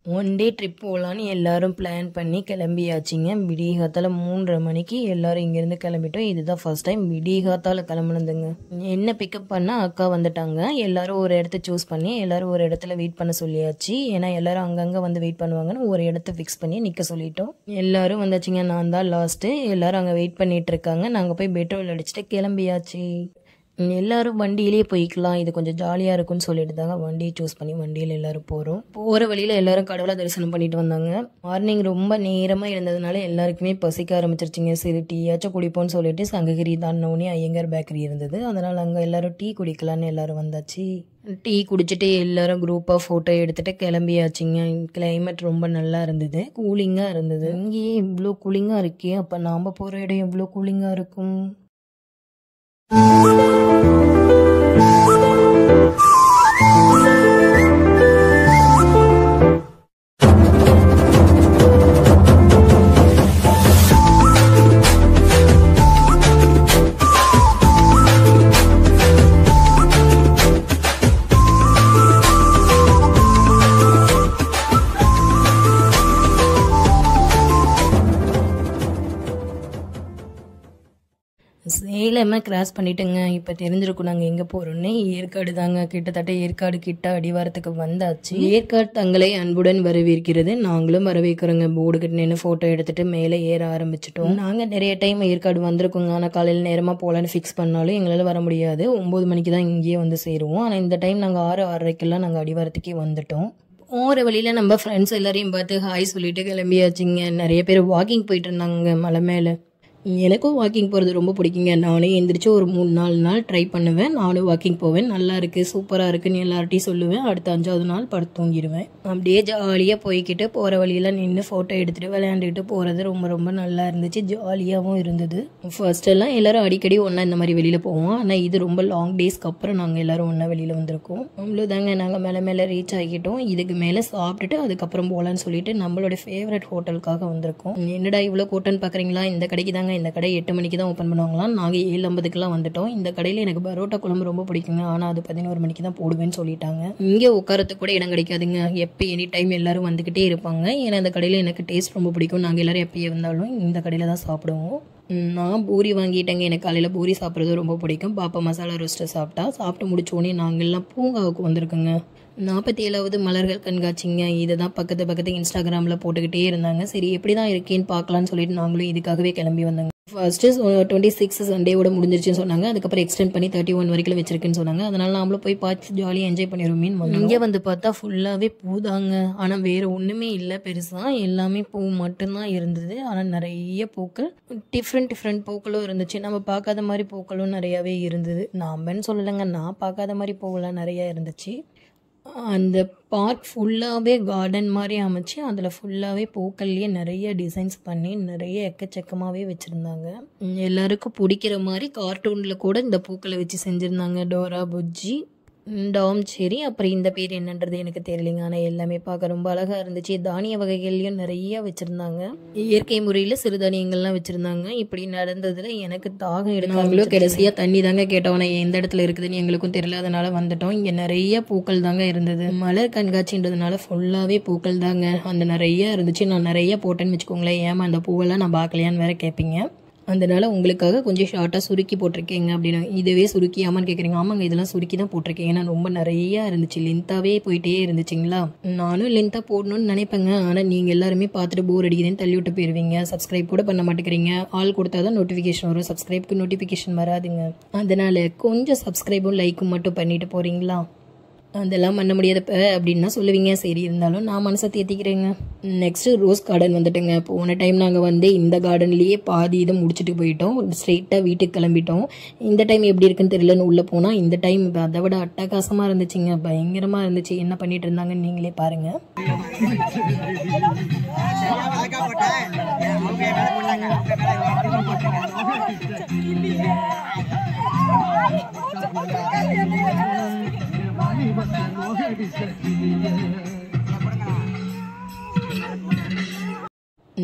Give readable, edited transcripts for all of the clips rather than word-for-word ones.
One day trip போகலான்னு எல்லாரும் plan பண்ணி கிளம்பியாச்சுங்க. விடியகாத்தால 3:30 மணிக்கு எல்லாரும் இங்கேருந்து கிளம்பிட்டோம். இதுதான் ஃபர்ஸ்ட் டைம் விடியகாத்தால கிளம்புனதுங்க. என்ன பிக்கப் பண்ண அக்கா வந்துட்டாங்க. எல்லாரும் ஒரு இடத்த சூஸ் பண்ணி எல்லாரும் ஒரு இடத்துல வெயிட் பண்ண சொல்லியாச்சு. ஏன்னா எல்லாரும் அங்கங்கே வந்து வெயிட் பண்ணுவாங்கன்னு ஒரு இடத்த ஃபிக்ஸ் பண்ணி நிற்க சொல்லிட்டோம். எல்லாரும் வந்தாச்சுங்க. நான் தான் லாஸ்ட்டு. எல்லாரும் அங்கே வெயிட் பண்ணிட்டு இருக்காங்க. நாங்கள் போய் பெட்ரோல் அடிச்சுட்டு கிளம்பியாச்சு. எல்லாரும் வண்டியிலே போய்க்கலாம், இது கொஞ்சம் ஜாலியாக இருக்கும்னு சொல்லிட்டு தாங்க வண்டியை சூஸ் பண்ணி வண்டியில் எல்லாரும் போகிறோம். போகிற வழியில் எல்லாரும் கடவுளை தரிசனம் பண்ணிட்டு வந்தாங்க. மார்னிங் ரொம்ப நேரமாக இருந்ததுனால எல்லாருக்குமே பசிக்க ஆரம்பிச்சிருச்சுங்க. சரி டீயாச்சும் குடிப்போம்னு சொல்லிட்டு சங்ககிரி தாண்டோனே ஐயங்கார் பேக்கரி இருந்தது. அதனால் அங்கே எல்லாரும் டீ குடிக்கலான்னு எல்லாரும் வந்தாச்சு. டீ குடிச்சிட்டு எல்லாரும் குரூப்பாக ஃபோட்டோ எடுத்துகிட்டு கிளம்பியாச்சுங்க. கிளைமேட் ரொம்ப நல்லா இருந்தது, கூலிங்காக இருந்தது. இங்கேயே இவ்வளோ கூலிங்காக இருக்கே, அப்போ நாம் போகிற இடம் எவ்வளோ கூலிங்காக இருக்கும். சேலமாக கிராஸ் பண்ணிட்டுங்க. இப்போ தெரிஞ்சிருக்கும் நாங்கள் எங்கே போகிறோன்னே. ஏற்காடு தாங்க. கிட்டத்தட்ட ஏற்காடு கிட்ட அடிவாரத்துக்கு வந்தாச்சு. ஏற்காடு தங்களை அன்புடன் வரவேற்கிறது, நாங்களும் வரவேற்கிறோங்க. போர்டு கிட்ட நின்று ஃபோட்டோ எடுத்துகிட்டு மேலே ஏற ஆரம்பிச்சிட்டோம். நாங்கள் நிறைய டைம் ஏற்காடு வந்திருக்கோங்க. ஆனால் காலையில் நேரமாக போகலான்னு ஃபிக்ஸ் பண்ணாலும் எங்களால் வர முடியாது. 9 மணிக்கு தான் இங்கேயே வந்து சேருவோம். ஆனால் இந்த டைம் நாங்கள் 6-6:30க்கெல்லாம் நாங்கள் அடிவாரத்துக்கே வந்துட்டோம். போகிற வழியில் நம்ம ஃப்ரெண்ட்ஸ் எல்லாரையும் பார்த்து ஹாய் சொல்லிட்டு கிளம்பியாச்சுங்க. நிறைய பேர் வாக்கிங் போயிட்டு இருந்தாங்க மலை மேலே. எனக்கும் வாக்கிங் போகிறது ரொம்ப பிடிக்குங்க. நானே எந்திரிச்சு ஒரு 3-4 நாள் ட்ரை பண்ணுவேன். நானும் வாக்கிங் போவேன். நல்லா இருக்குது, சூப்பராக இருக்குன்னு எல்லார்ட்டையும் சொல்லுவேன். அடுத்த 5ஆவது நாள் படுத்து தூங்கிடுவேன். அப்படியே ஜாலியாக போய்கிட்டு போகிற வழியில் நின்று ஃபோட்டோ எடுத்துகிட்டு விளையாண்டுக்கிட்டு போகிறது ரொம்ப ரொம்ப நல்லா இருந்துச்சு. ஜாலியாகவும் இருந்தது. ஃபர்ஸ்டெல்லாம் எல்லோரும் அடிக்கடி ஒன்றா இந்த மாதிரி வெளியில் போவோம். ஆனால் இது ரொம்ப லாங் டேஸ்க்கு அப்புறம் நாங்கள் எல்லோரும் ஒன்றா வெளியில் வந்திருக்கோம். அவ்வளோதாங்க, நாங்கள் மேலே ரீச் ஆகிட்டோம். இதுக்கு மேலே சாப்பிட்டுட்டு அதுக்கப்புறம் போகலான்னு சொல்லிட்டு நம்மளோட ஃபேவரட் ஹோட்டலுக்காக வந்திருக்கோம். என்னடா இவ்வளோ கூட்டம்னு பார்க்குறீங்களா? இந்த கடைக்கு தாங்க. இந்த கடை 8 மணிக்கு தான் ஓப்பன் பண்ணுவாங்களாம். நாங்கள் 7:50க்கெல்லாம் வந்துட்டோம். இந்த கடையில் எனக்கு பரோட்டா குழம்பு ரொம்ப பிடிக்குங்க. ஆனால் அது 11 மணிக்கு தான் போடுவேன்னு சொல்லிட்டாங்க. இங்கே உட்காரத்துக்கு கூட இடம் கிடைக்காதுங்க. எப்போ எனி டைம் எல்லாரும் வந்துக்கிட்டே இருப்பாங்க. ஏன்னா இந்த கடையில் எனக்கு டேஸ்ட் ரொம்ப பிடிக்கும். நாங்கள் எல்லோரும் எப்போ இருந்தாலும் இந்த கடையில் தான் சாப்பிடுவோம். நான் பூரி வாங்கிட்டேங்க. எனக்கு காலையில் பூரி சாப்பிட்றது ரொம்ப பிடிக்கும். பாப்பா மசாலா ரோஸ்ட்டு சாப்பிட்டு முடிச்சோடனே நாங்கள் எல்லாம் பூங்காவுக்கு வந்திருக்குங்க. 47வது மலர்கள் கண்காட்சிங்க. இதை தான் பக்கத்து இன்ஸ்டாகிராமில் போட்டுக்கிட்டே இருந்தாங்க. சரி எப்படி தான் இருக்கேன்னு பார்க்கலான்னு சொல்லிட்டு நாங்களும் இதுக்காகவே கிளம்பி வந்தாங்க. ஃபர்ஸ்ட்டு 26 சண்டேவோட முடிஞ்சிருச்சுன்னு சொன்னாங்க. அதுக்கப்புறம் எக்ஸ்டெண்ட் பண்ணி 31 வரைக்கும் வச்சிருக்குன்னு சொன்னாங்க. அதனால நாமளும் போய் பார்த்து ஜாலியாக என்ஜாய் பண்ணிடுவோம். இங்கே வந்து பார்த்தா ஃபுல்லாகவே பூ தாங்க. ஆனால் வேறு ஒன்றுமே இல்லை பெருசாக. எல்லாமே பூ மட்டும்தான் இருந்தது. ஆனால் நிறைய பூக்கள், டிஃப்ரெண்ட் பூக்களும் இருந்துச்சு. நம்ம பார்க்காத மாதிரி பூக்களும் நிறையாவே இருந்தது. நாமன்னு சொல்லலைங்க, நான் பார்க்காத மாதிரி பூவெல்லாம் நிறையா இருந்துச்சு. அந்த பார்க் ஃபுல்லாகவே கார்டன் மாதிரி அமைச்சு அதில் ஃபுல்லாகவே பூக்கள்லேயே நிறைய டிசைன்ஸ் பண்ணி நிறைய எக்கச்சக்கமாகவே வச்சுருந்தாங்க. எல்லாருக்கும் பிடிக்கிற மாதிரி கார்ட்டூனில் கூட இந்த பூக்களை வச்சு செஞ்சுருந்தாங்க. டோரா புஜ்ஜி, டாம் செரி, அப்புறம் இந்த பேர் என்னன்றது எனக்கு தெரியலைங்க. ஆனால் எல்லாமே பார்க்க ரொம்ப அழகாக இருந்துச்சு. தானிய வகைகள்லையும் நிறையா வச்சுருந்தாங்க. இயற்கை முறையில் சிறுதானியங்கள்லாம் வச்சுருந்தாங்க. இப்படி நடந்ததில் எனக்கு தாகம் எடுக்காமலும் கடைசியாக தண்ணி தாங்க கேட்டோம். ஆனால் எந்த இடத்துல இருக்குதுன்னு எங்களுக்கும் தெரியல. அதனால் வந்துட்டோம். இங்கே நிறைய பூக்கள் தாங்க இருந்தது. மலர் கண்காட்சின்றதுனால ஃபுல்லாகவே பூக்கள் தாங்க. அந்த நிறையா இருந்துச்சு. நான் நிறைய போட்டேன்னு வச்சுக்கோங்களேன். ஏமா அந்த பூவெல்லாம் நான் பார்க்கலையான்னு வேற கேட்பீங்க. அதனால் உங்களுக்காக கொஞ்சம் ஷார்ட்டாக சுருக்கி போட்டிருக்கேங்க. அப்படின்னு இதுவே சுருக்கியாமான்னு கேட்குறீங்க. ஆமாங்க, இதெல்லாம் சுருக்கி தான் போட்டிருக்கேன். ஏன்னா ரொம்ப நிறையா இருந்துச்சு. லென்த்தாகவே போயிட்டே இருந்துச்சுங்களா. நானும் லென்த்தாக போடணும்னு நினைப்பேங்க. ஆனால் நீங்கள் எல்லாருமே பார்த்துட்டு போர் அடிக்குதுன்னு தள்ளி விட்டு போயிடுவீங்க. சப்ஸ்கிரைப் கூட பண்ண மாட்டேங்கிறீங்க. ஆள் கொடுத்தா தான் நோட்டிஃபிகேஷன் வரும். சப்ஸ்கிரைப்க்கு நோட்டிஃபிகேஷன் வராதுங்க. அதனால் கொஞ்சம் சப்ஸ்கிரைபும் லைக்கும் மட்டும் பண்ணிட்டு போகிறீங்களா? அதெல்லாம் பண்ண முடியாதப்ப அப்படின்னு தான் சொல்லுவீங்க. சரி, இருந்தாலும் நான் மனசை தேத்திக்கிறேங்க. நெக்ஸ்ட்டு ரோஸ் கார்டன் வந்துட்டுங்க. போன டைம் நாங்கள் வந்து இந்த கார்டன்லேயே பாதி இதை முடிச்சுட்டு போயிட்டோம். ஸ்ட்ரெயிட்டாக வீட்டுக்கு கிளம்பிட்டோம். இந்த டைம் எப்படி இருக்குன்னு தெரியலன்னு உள்ளே போனால் இந்த டைம் அதை விட அட்டகாசமாக இருந்துச்சுங்க. பயங்கரமாக இருந்துச்சு. என்ன பண்ணிட்டு இருந்தாங்கன்னு நீங்களே பாருங்கள்.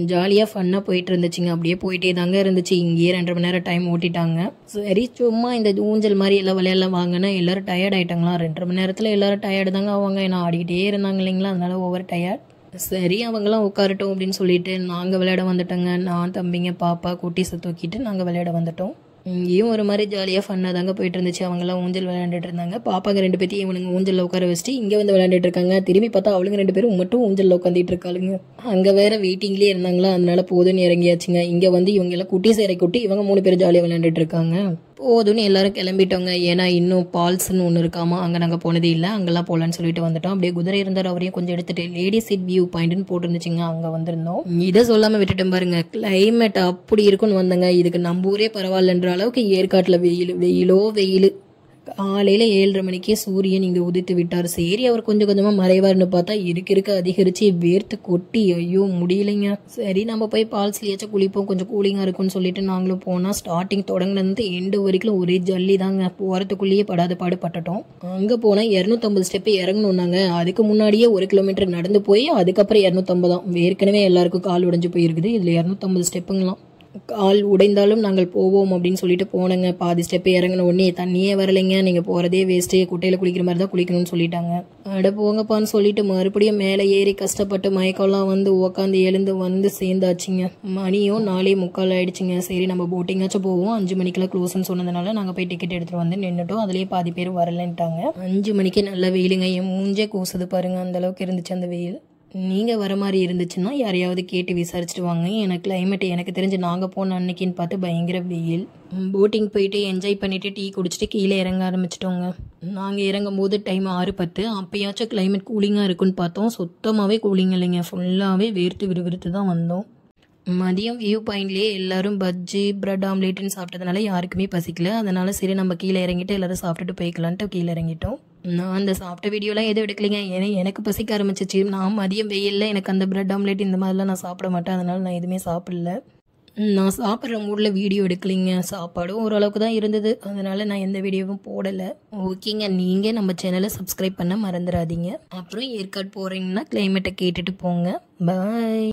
ஜாலியாக ஃபன்னாக போயிட்டு இருந்துச்சுங்க. அப்படியே போயிட்டே தாங்க இருந்துச்சு. இங்கேயே 2.5 மணி நேரம் டைம் ஓட்டிட்டாங்க. சரி, சும்மா இந்த ஊஞ்சல் மாதிரி எல்லாம் விளையாடலாம் வாங்கினா எல்லோரும் டயர்ட் ஆகிட்டாங்களாம். 2.5 மணி நேரத்தில் எல்லோரும் டயர்டு தாங்க ஆவாங்க. ஏன்னா ஆடிக்கிட்டே இருந்தாங்க இல்லைங்களா, அதனால ஓவர் டயர்ட். சரி அவங்களாம் உட்காரட்டும் அப்படின்னு சொல்லிட்டு நாங்கள் விளையாட வந்துட்டோங்க. நான், தம்பிங்க, பாப்பா, குட்டீஸை தூக்கிட்டு நாங்கள் விளையாட வந்துட்டோம். இங்கேயும் ஒரு மாதிரி ஜாலியாக ஃபன்னாக தாங்க போயிட்டு இருந்துச்சு. அவங்களாம் ஊஞ்சல் விளையாண்டுட்டு இருந்தாங்க. பாப்பாங்க 2 பேத்தையும் இவனுங்க ஊஞ்சலில் உட்கார வச்சுட்டு இங்கே வந்து விளையாண்டுட்டு இருக்காங்க. திரும்பி பார்த்தா அவளுங்க 2 பேரும் மட்டும் ஊஞ்சலில் உட்காந்துட்டு இருக்காளுங்க. அங்கே வேற வெயிட்டிங்லேயே இருந்தாங்களா, அதனால போதுன்னு இறங்கியாச்சுங்க. இங்கே வந்து இவங்க எல்லாம் குட்டீஸ் இறக்கி விட்டு இவங்க 3 பேரும் ஜாலியாக விளையாண்டுட்டு இருக்காங்க. போதுன்னு எல்லாரும் கிளம்பிட்டோங்க. ஏன்னா இன்னும் பால்ஸ்ன்னு ஒன்று இருக்காமா, அங்கே நாங்கள் போனதே இல்லை. அங்கெல்லாம் போகலான்னு சொல்லிட்டு வந்துட்டோம். அப்படியே குதிரை இருந்தார், அவரையும் கொஞ்சம் எடுத்துட்டு லேடி சீட் வியூ பாயிண்ட்னு போட்டுருந்துச்சுங்க, அங்கே வந்திருந்தோம். இதை சொல்லாமல் விட்டுட்டேன் பாருங்க. கிளைமேட் அப்படி இருக்குன்னு வந்தங்க. இதுக்கு நம்ம ஊரே பரவாயில்லன்ற அளவுக்கு ஏற்காட்டில் வெயிலோ வெயில். காலையில் 7:30 மணிக்கே சூரியன் இங்கே உதித்து விட்டார். சரி அவர் கொஞ்சம் கொஞ்சமாக மறைவார்னு பார்த்தா இருக்க அதிகரித்து வேர்த்து கொட்டி ஐயோ முடியலைங்க. சரி நம்ம போய் பால்ஸ்லேயாச்சும் குளிப்போம், கொஞ்சம் கூலிங்காக இருக்கும்னு சொல்லிட்டு நாங்களும் போனால் ஸ்டார்டிங் தொடங்கினது எண்டு வரைக்கும் ஒரே ஜல்லி தாங்க. போகிறதுக்குள்ளேயே படாத பாடு பட்டுட்டோம். அங்கே போனால் 250 ஸ்டெப்பு இறங்கணுன்னாங்க. அதுக்கு முன்னாடியே 1 கிலோமீட்டர் நடந்து போய் அதுக்கப்புறம் 250 தான். ஏற்கனவே எல்லாருக்கும் கால் உடைஞ்சு போயிருக்குது, இதில் 250 ஸ்டெப்புங்களாம். கால் உடைந்தாலும் நாங்கள் போவோம் அப்படின்னு சொல்லிட்டு போனேங்க. பாதி ஸ்டெப்பு இறங்கின உடனே தண்ணியே வரலைங்க, நீங்கள் போகிறதே வேஸ்ட்டு, குட்டையில் குளிக்கிற மாதிரி தான் குளிக்கணும்னு சொல்லிட்டாங்க. அட போங்கப்பான்னு சொல்லிட்டு மறுபடியும் மேலே ஏறி கஷ்டப்பட்டு மயக்கம்லாம் வந்து உக்காந்து எழுந்து வந்து சேர்ந்தாச்சுங்க. மணியும் 4:45 ஆயிடுச்சுங்க. சரி நம்ம போட்டிங்காச்சும் போவோம், 5 மணிக்கெல்லாம் க்ளோஸ்ன்னு சொன்னதுனால நாங்கள் போய் டிக்கெட் எடுத்துகிட்டு வந்து நின்றுட்டோம். அதுலேயே பாதி பேர் வரலன்ட்டாங்க. 5 மணிக்கே நல்ல வெயிலுங்க. என் மூஞ்சே கூசுது பாருங்க, அந்தளவுக்கு இருந்துச்சு அந்த வெயில். நீங்கள் வர மாதிரி இருந்துச்சுன்னா யாரையாவது கேட்டு விசாரிச்சுட்டு வாங்க. எனக்கு கிளைமேட் எனக்கு தெரிஞ்சு நாங்கள் போன அன்னைக்குன்னு பார்த்து பயங்கர வெயில். போட்டிங் போயிட்டு என்ஜாய் பண்ணிவிட்டு டீ குடிச்சிட்டு கீழே இறங்க ஆரம்பிச்சிட்டோங்க. நாங்கள் இறங்கும் போது டைம் 6:10. அப்போயாச்சும் கிளைமேட் கூலிங்காக இருக்குன்னு பார்த்தோம். சுத்தமாகவே கூலிங் இல்லைங்க, ஃபுல்லாகவே வேர்த்து விறுவிறுத்து தான் வந்தோம். மதியம் வியூ பாயிண்ட்லேயே எல்லாரும் பஜ்ஜி பிரெட் ஆம்லேட்டுன்னு சாப்பிட்டதுனால யாருக்குமே பசிக்கல. அதனால சரி நம்ம கீழே இறங்கிட்டு எல்லோரும் சாப்பிட்டுட்டு போய்க்கலான்ட்டு கீழே இறங்கிட்டோம். நான் அந்த சாப்பிட்ட வீடியோலாம் எதுவும் எடுக்கலைங்க, ஏன்னா எனக்கு பசிக்க ஆரம்பிச்சிச்சு. நான் மதியம் வெயிலில் எனக்கு அந்த பிரெட் ஆம்லேட் இந்த மாதிரிலாம் நான் சாப்பிட மாட்டேன், அதனால் நான் எதுவுமே சாப்பிடல. நான் சாப்பிட்ற மூடில் வீடியோ எடுக்கலைங்க. சாப்பாடும் ஓரளவுக்கு தான் இருந்தது, அதனால் நான் எந்த வீடியோவும் போடலை. ஓகேங்க, நீங்கள் நம்ம சேனலை சப்ஸ்கிரைப் பண்ண மறந்துடாதீங்க. அப்புறம் ஏற்காடு போகிறீங்கன்னா கிளைமேட்டை கேட்டுட்டு போங்க. பாய்.